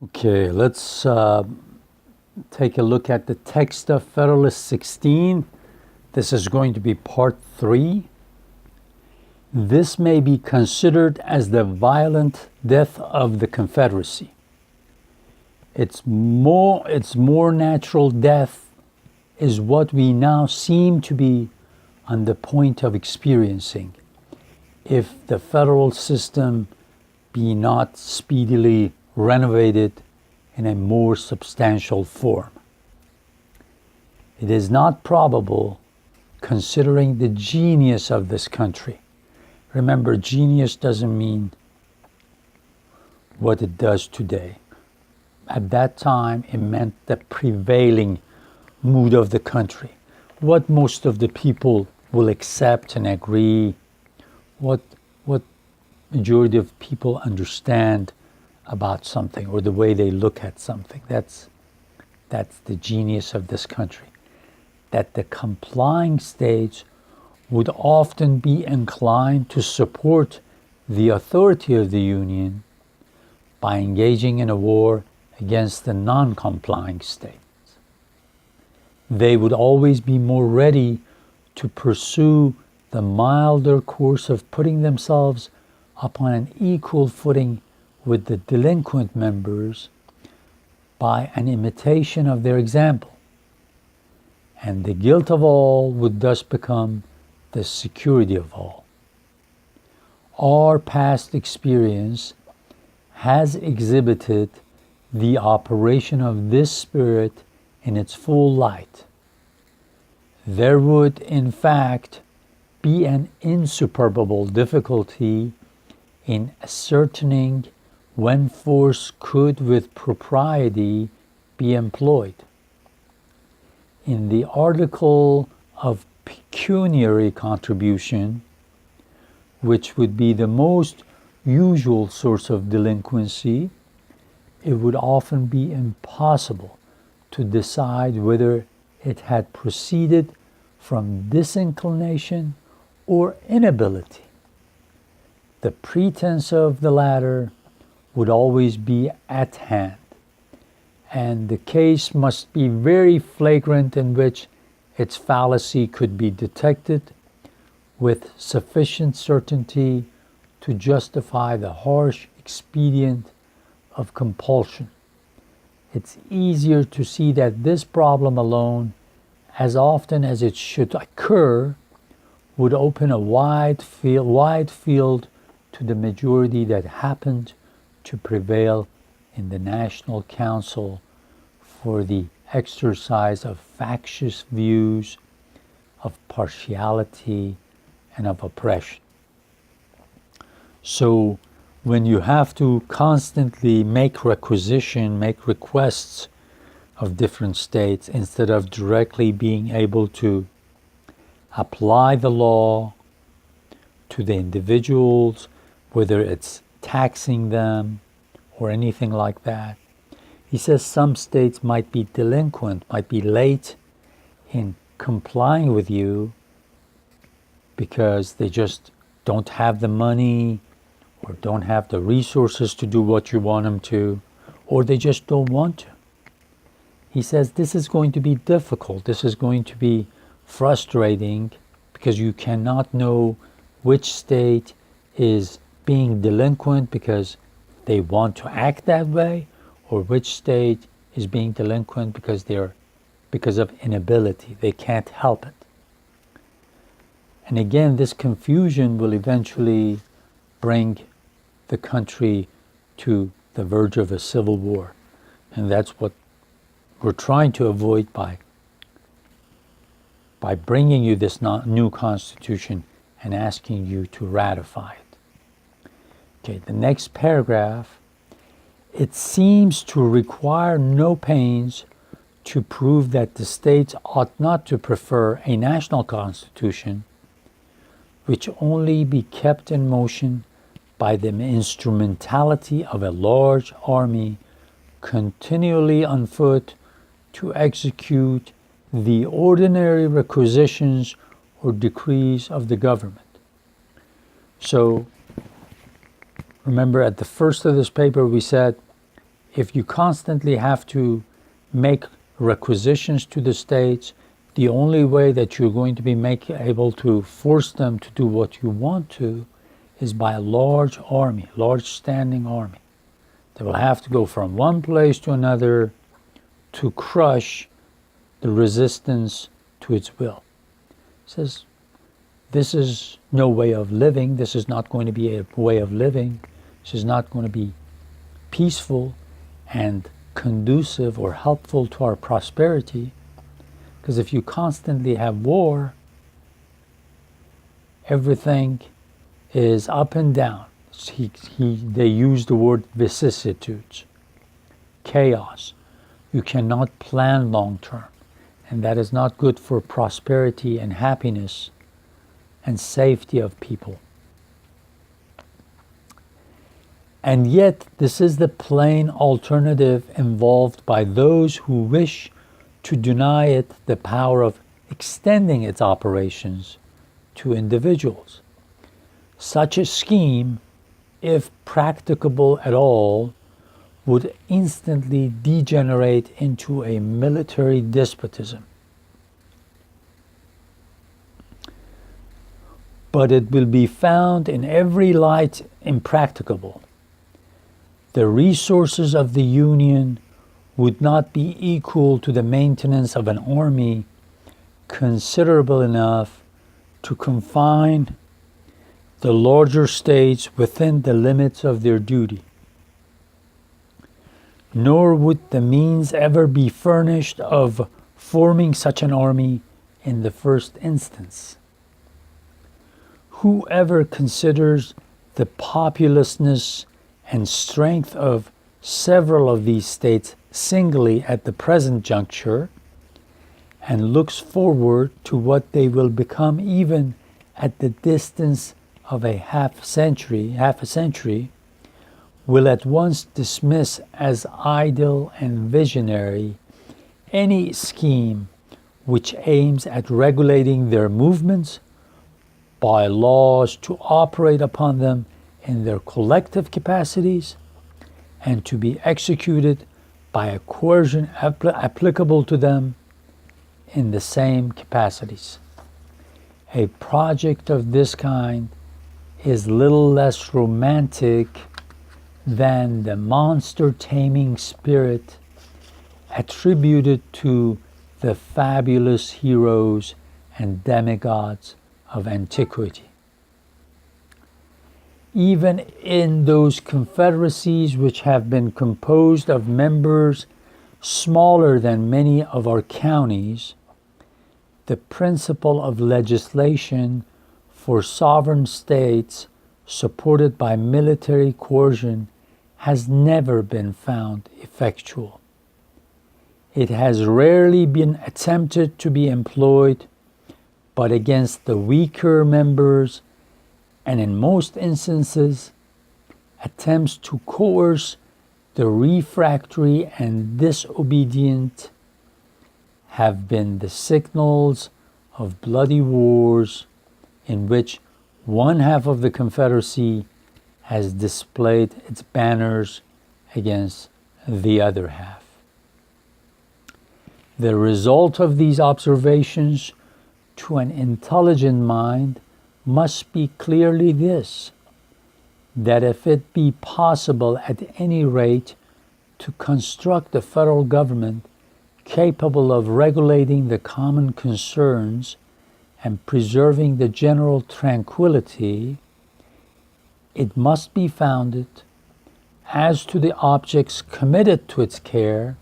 Okay, let's take a look at the text of Federalist 16. This is going to be part 3. This may be considered as the violent death of the Confederacy. Its more natural death is what we now seem to be on the point of experiencing, if the federal system be not speedily renovated in a more substantial form. It is not probable, considering the genius of this country. Remember, genius doesn't mean what it does today. At that time, it meant the prevailing mood of the country, what most of the people will accept and agree, what majority of people understand about something, or the way they look at something. That's the genius of this country. That the complying states would often be inclined to support the authority of the Union by engaging in a war against the non-complying states. They would always be more ready to pursue the milder course of putting themselves upon an equal footing with the delinquent members by an imitation of their example. And the guilt of all would thus become the security of all. Our past experience has exhibited the operation of this spirit in its full light. There would, in fact, be an insuperable difficulty in ascertaining when force could with propriety be employed. In the article of pecuniary contribution, which would be the most usual source of delinquency, it would often be impossible to decide whether it had proceeded from disinclination or inability. The pretense of the latter would always be at hand, and the case must be very flagrant in which its fallacy could be detected with sufficient certainty to justify the harsh expedient of compulsion. It's easier to see that this problem alone, as often as it should occur, would open a wide field to the majority that happened to prevail in the National Council for the exercise of factious views, of partiality, and of oppression. So when you have to constantly make requests of different states, instead of directly being able to apply the law to the individuals, whether it's taxing them or anything like that. He says some states might be delinquent, might be late in complying with you because they just don't have the money or don't have the resources to do what you want them to, or they just don't want to. He says this is going to be difficult. This is going to be frustrating because you cannot know which state is being delinquent because they want to act that way, or which state is being delinquent because of inability. They can't help it. And again, this confusion will eventually bring the country to the verge of a civil war. And that's what we're trying to avoid by bringing you this new constitution and asking you to ratify it. Okay, the next paragraph, it seems to require no pains to prove that the states ought not to prefer a national constitution which only be kept in motion by the instrumentality of a large army continually on foot to execute the ordinary requisitions or decrees of the government. So remember, at the first of this paper we said if you constantly have to make requisitions to the states, the only way that you're going to be able to force them to do what you want to is by a large army, large standing army. They will have to go from one place to another to crush the resistance to its will. It says, this is no way of living. This is not going to be a way of living. This is not going to be peaceful and conducive or helpful to our prosperity. Because if you constantly have war, everything is up and down. They use the word vicissitudes, chaos. You cannot plan long term, and that is not good for prosperity and happiness and safety of people. And yet, this is the plain alternative involved by those who wish to deny it the power of extending its operations to individuals. Such a scheme, if practicable at all, would instantly degenerate into a military despotism. But it will be found in every light impracticable. The resources of the Union would not be equal to the maintenance of an army considerable enough to confine the larger states within the limits of their duty. Nor would the means ever be furnished of forming such an army in the first instance. Whoever considers the populousness and strength of several of these states singly at the present juncture, and looks forward to what they will become even at the distance of a half a century, will at once dismiss as idle and visionary any scheme which aims at regulating their movements by laws to operate upon them in their collective capacities and to be executed by a coercion applicable to them in the same capacities. A project of this kind is little less romantic than the monster-taming spirit attributed to the fabulous heroes and demigods of antiquity. Even in those confederacies which have been composed of members smaller than many of our counties, the principle of legislation for sovereign states supported by military coercion has never been found effectual. It has rarely been attempted to be employed, but against the weaker members, and in most instances, attempts to coerce the refractory and disobedient have been the signals of bloody wars in which one half of the Confederacy has displayed its banners against the other half. The result of these observations to an intelligent mind must be clearly this, that if it be possible at any rate to construct a federal government capable of regulating the common concerns and preserving the general tranquility, it must be founded, as to the objects committed to its care,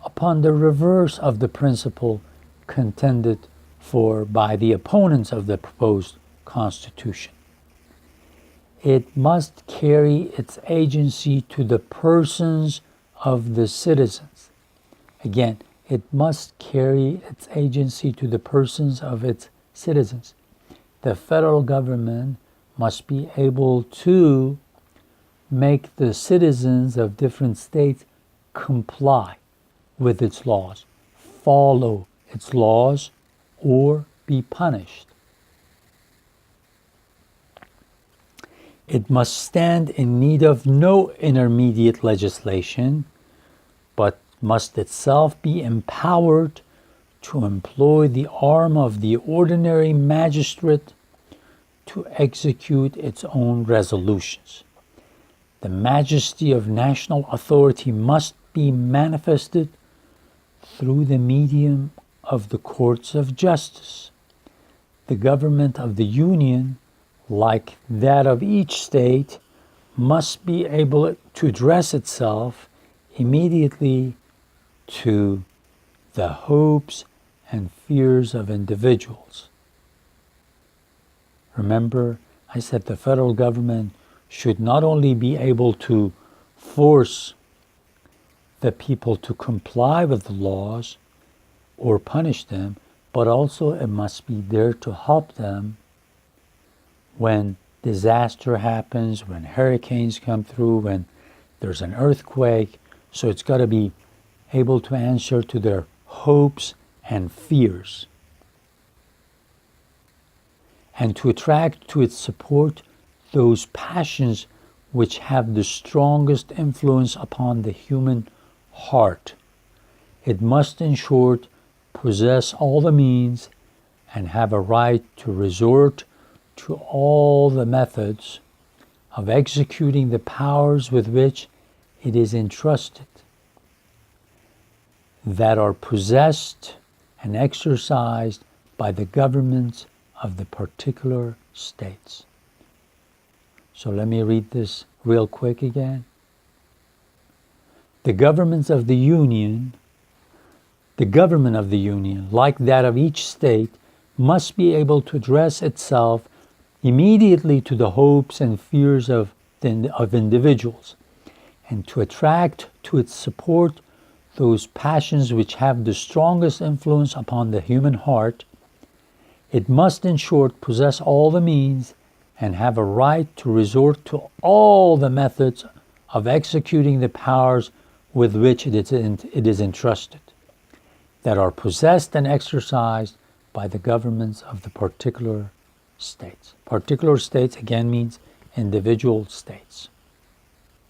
upon the reverse of the principle contended for by the opponents of the proposed Constitution. It must carry its agency to the persons of the citizens. Again, it must carry its agency to the persons of its citizens. The federal government must be able to make the citizens of different states comply with its laws, follow its laws, or be punished. It must stand in need of no intermediate legislation, but must itself be empowered to employ the arm of the ordinary magistrate to execute its own resolutions. The majesty of national authority must be manifested through the medium of the courts of justice. The government of the Union, like that of each state, must be able to address itself immediately to the hopes and fears of individuals. Remember, I said the federal government should not only be able to force the people to comply with the laws or punish them, but also it must be there to help them when disaster happens, when hurricanes come through, when there's an earthquake. So it's got to be able to answer to their hopes and fears, and to attract to its support those passions which have the strongest influence upon the human heart. It must, in short, possess all the means and have a right to resort to all the methods of executing the powers with which it is entrusted, that are possessed and exercised by the governments of the particular states. So let me read this real quick again. The government of the Union, like that of each state, must be able to address itself immediately to the hopes and fears of individuals, and to attract to its support those passions which have the strongest influence upon the human heart. It must, in short, possess all the means and have a right to resort to all the methods of executing the powers with which it is entrusted, that are possessed and exercised by the governments of the particular states. Particular states, again, means individual states.